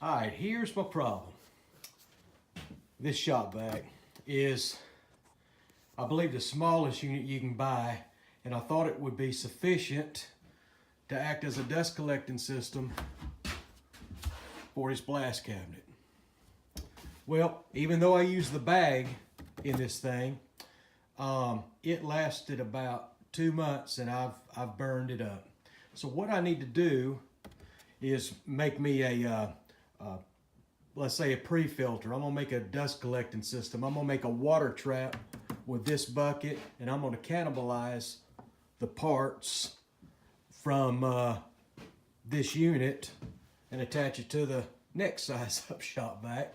All right, here's my problem. This ShopVac is, I believe, the smallest unit you can buy, and I thought it would be sufficient to act as a dust collecting system for this blast cabinet. Well, even though I use the bag in this thing, it lasted about 2 months and I've burned it up. So what I need to do is make me a let's say a pre-filter. I'm gonna make a dust collecting system. I'm gonna make a water trap with this bucket, and I'm gonna cannibalize the parts from this unit and attach it to the next size up ShopVac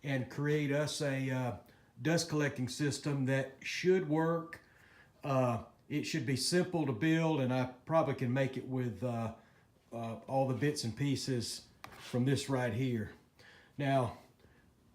and create us a dust collecting system that should work. It should be simple to build, and I probably can make it with all the bits and pieces from this right here. Now,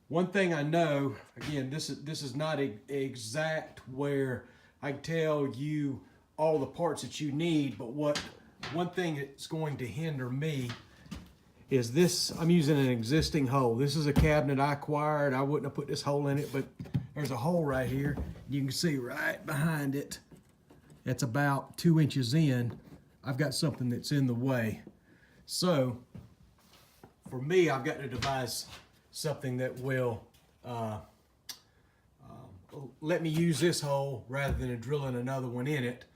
one thing I know, again, this is not exact where I can tell you all the parts that you need, but one thing that's going to hinder me is this. I'm using an existing hole. This is a cabinet I acquired. I wouldn't have put this hole in it, but there's a hole right here. You can see right behind it, that's about 2 inches in. I've got something that's in the way. So for me, I've got to devise something that will let me use this hole rather than drilling another one in it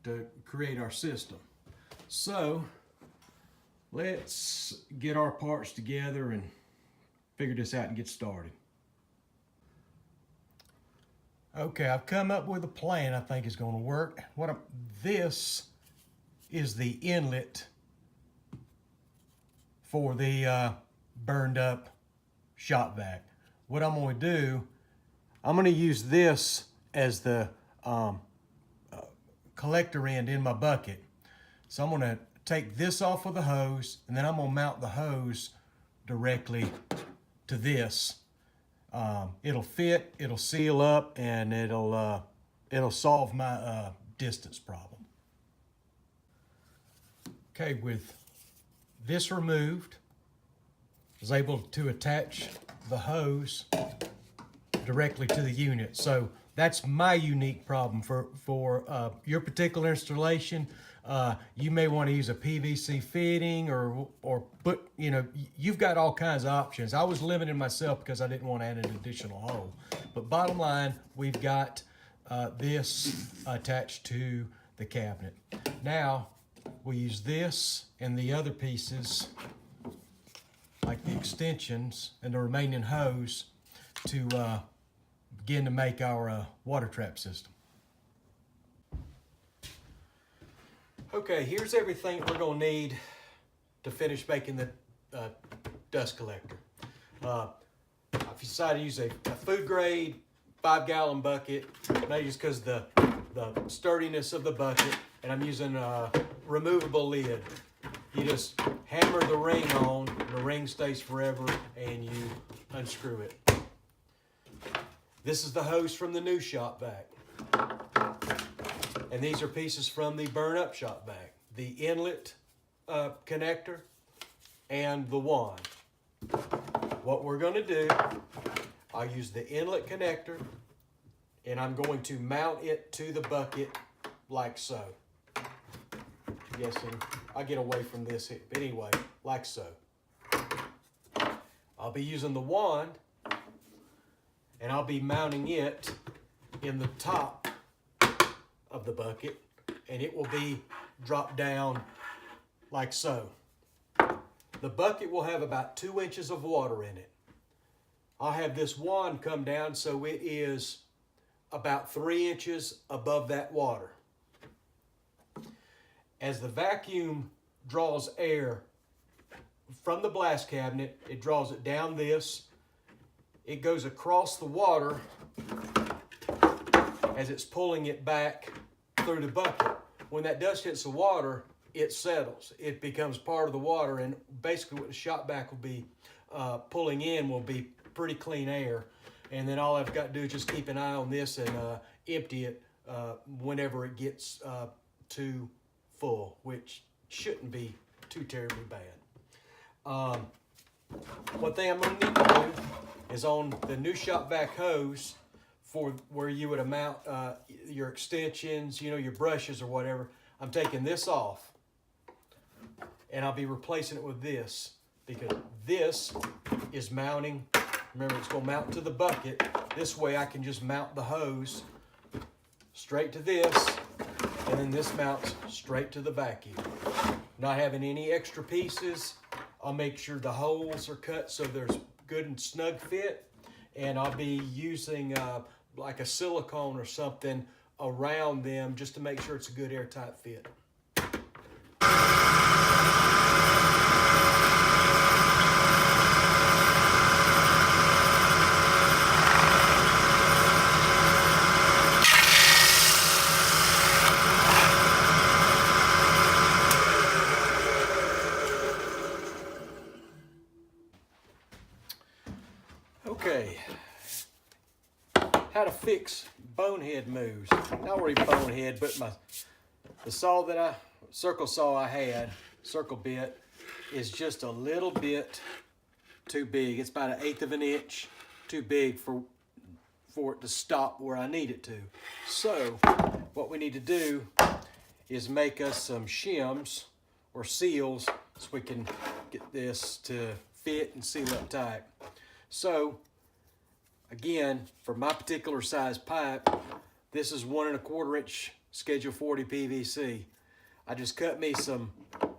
to create our system. So let's get our parts together and figure this out and get started. Okay, I've come up with a plan I think is going to work. This is the inlet for the burned up ShopVac. What I'm going to do, I'm going to use this as the collector end in my bucket. So I'm going to take this off of the hose, and then I'm going to mount the hose directly to this. It'll fit, it'll seal up, and it'll solve my distance problem. Okay, with this removed, I was able to attach the hose directly to the unit. So that's my unique problem for your particular installation. You may want to use a PVC fitting or put, you've got all kinds of options. I was limiting myself because I didn't want to add an additional hole. But bottom line, we've got this attached to the cabinet. Now, we'll use this and the other pieces, like the extensions and the remaining hose, to begin to make our water trap system. Okay, here's everything we're going to need to finish making the dust collector. I've decided to use a food grade 5-gallon bucket, maybe just because the sturdiness of the bucket, and I'm using a removable lid. You just hammer the ring on, the ring stays forever, and you unscrew it. This is the hose from the new ShopVac. And these are pieces from the burn-up ShopVac. The inlet connector and the wand. What we're going to do, I'll use the inlet connector, and I'm going to mount it to the bucket like so. Yes, and I'll get away from this here. But anyway, like so. I'll be using the wand, and I'll be mounting it in the top of the bucket, and it will be dropped down like so. The bucket will have about 2 inches of water in it. I'll have this wand come down so it is about 3 inches above that water. As the vacuum draws air from the blast cabinet, it draws it down this. It goes across the water as it's pulling it back through the bucket. When that dust hits the water, it settles. It becomes part of the water, and basically what the ShopVac will be pulling in will be pretty clean air. And then all I've got to do is just keep an eye on this and empty it whenever it gets too full, which shouldn't be too terribly bad. One thing I'm going to need to do is on the new ShopVac hose for where you would mount your extensions, you know, your brushes or whatever. I'm taking this off and I'll be replacing it with this because this is mounting. Remember, it's going to mount to the bucket. This way I can just mount the hose straight to this, and then this mounts straight to the vacuum. Not having any extra pieces. I'll make sure the holes are cut so there's good and snug fit, and I'll be using like a silicone or something around them just to make sure it's a good airtight fit. Okay, how to fix bonehead moves. Not really bonehead, but the circle saw I had, circle bit, is just a little bit too big. It's about 1/8 of an inch too big for it to stop where I need it to. So what we need to do is make us some shims or seals so we can get this to fit and seal up tight. So again, for my particular size pipe, this is 1 1/4 inch Schedule 40 PVC. I just cut me some,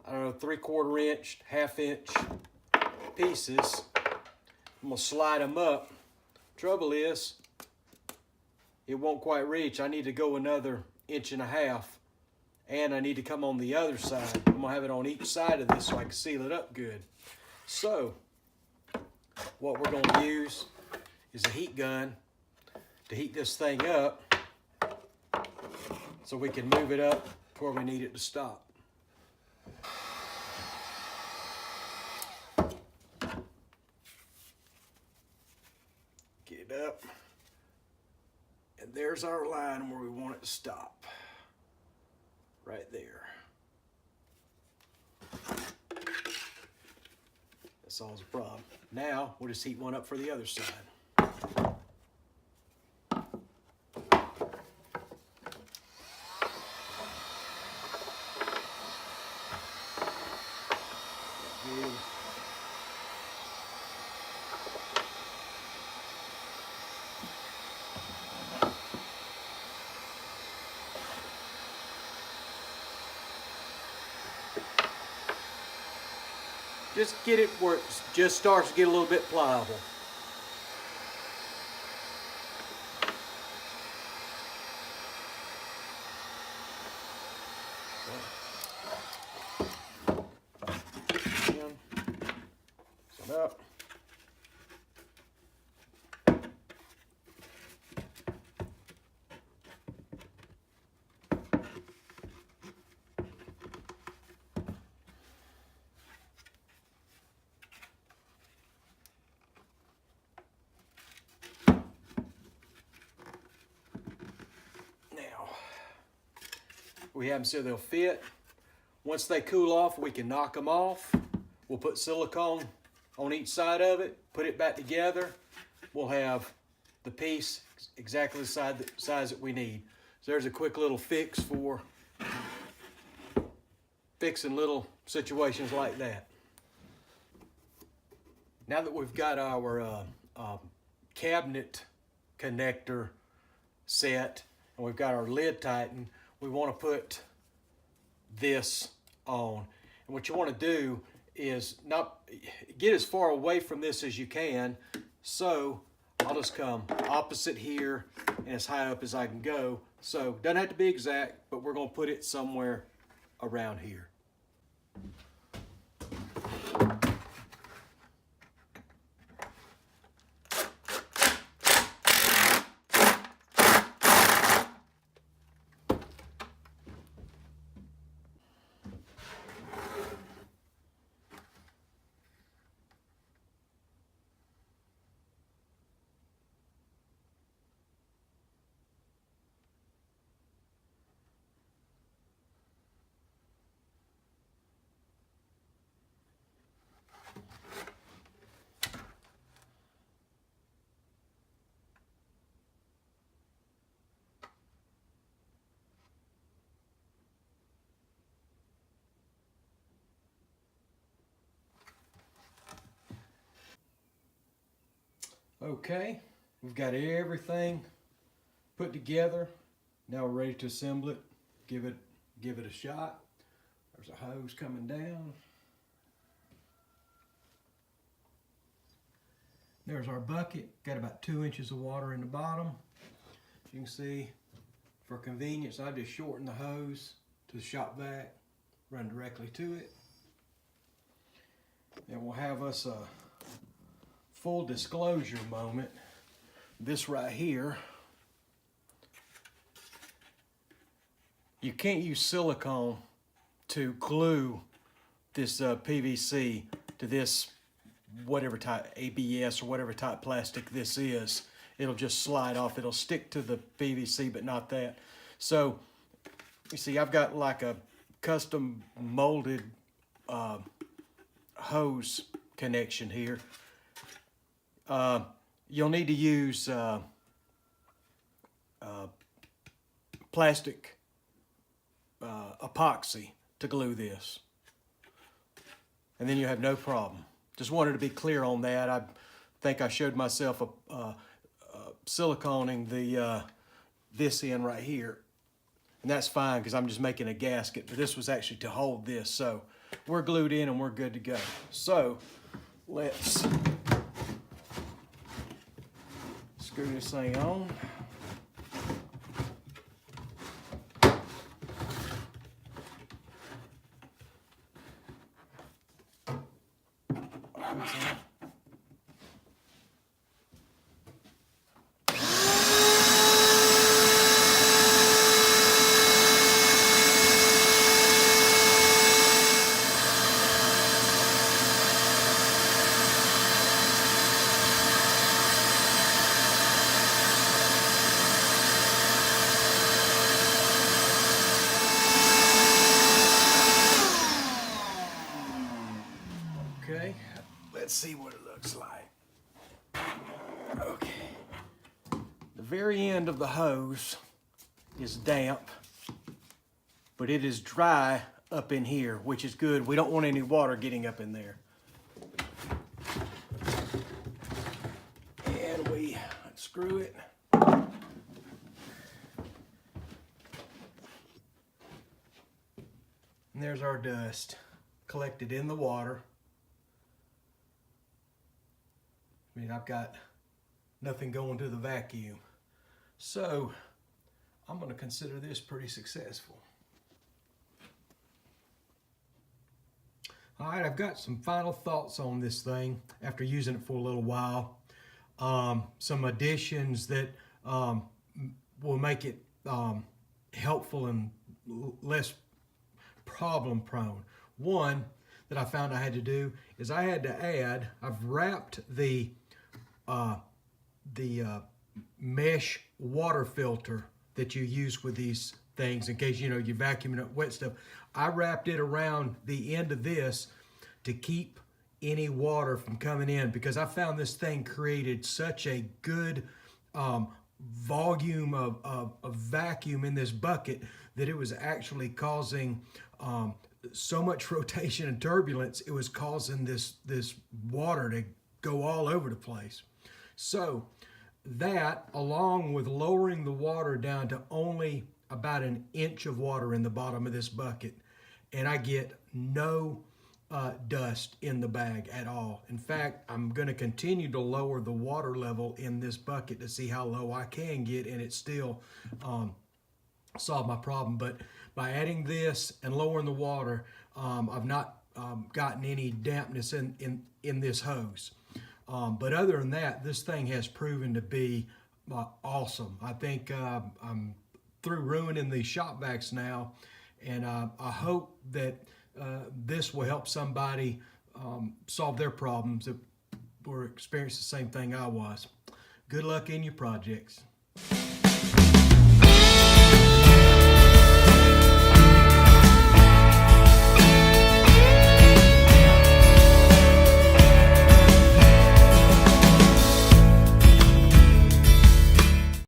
I don't know, 3/4 inch, 1/2 inch pieces. I'm gonna slide them up. Trouble is, it won't quite reach. I need to go another 1.5 inches, and I need to come on the other side. I'm gonna have it on each side of this so I can seal it up good. So what we're going to use is a heat gun to heat this thing up so we can move it up to where we need it to stop. Get it up, and there's our line where we want it to stop, right there. That solves the problem. Now we'll just heat one up for the other side. Good. Just get it where it just starts to get a little bit pliable. Set up. We have them so they'll fit. Once they cool off, we can knock them off. We'll put silicone on each side of it, put it back together. We'll have the piece exactly the size that we need. So there's a quick little fix for fixing little situations like that. Now that we've got our cabinet connector set and we've got our lid tightened, we want to put this on. And what you want to do is not get as far away from this as you can. So I'll just come opposite here and as high up as I can go. So doesn't have to be exact, but we're going to put it somewhere around here. Okay, we've got everything put together. Now we're ready to assemble it. Give it a shot. There's a hose coming down. There's our bucket. Got about 2 inches of water in the bottom. As you can see, for convenience, I just shortened the hose to the ShopVac, run directly to it. And we'll have us a full disclosure moment. This right here, you can't use silicone to glue this PVC to this whatever type ABS or whatever type plastic this is. It'll just slide off. It'll stick to the PVC, but not that. So you see, I've got like a custom molded hose connection here. You'll need to use plastic epoxy to glue this, and then you have no problem. Just wanted to be clear on that. I think I showed myself siliconing the this end right here, and that's fine because I'm just making a gasket, but this was actually to hold this. So we're glued in and we're good to go. So let's screw this thing on. Okay, let's see what it looks like. Okay, the very end of the hose is damp, but it is dry up in here, which is good. We don't want any water getting up in there. And we unscrew it. And there's our dust collected in the water. I mean, I've got nothing going to the vacuum. So I'm going to consider this pretty successful. All right, I've got some final thoughts on this thing after using it for a little while. Some additions that will make it helpful and less problem prone. One that I found I had to do is I had to add, I've wrapped the mesh water filter that you use with these things in case, you know, you're vacuuming up wet stuff. I wrapped it around the end of this to keep any water from coming in, because I found this thing created such a good volume of vacuum in this bucket that it was actually causing so much rotation and turbulence, it was causing this water to go all over the place. So that, along with lowering the water down to only about an inch of water in the bottom of this bucket, and I get no dust in the bag at all. In fact, I'm going to continue to lower the water level in this bucket to see how low I can get, and it still solve my problem. But by adding this and lowering the water, I've not gotten any dampness in this hose. But other than that, this thing has proven to be awesome. I think I'm through ruining the ShopVacs now, and I hope that this will help somebody solve their problems that were experiencing the same thing I was. Good luck in your projects.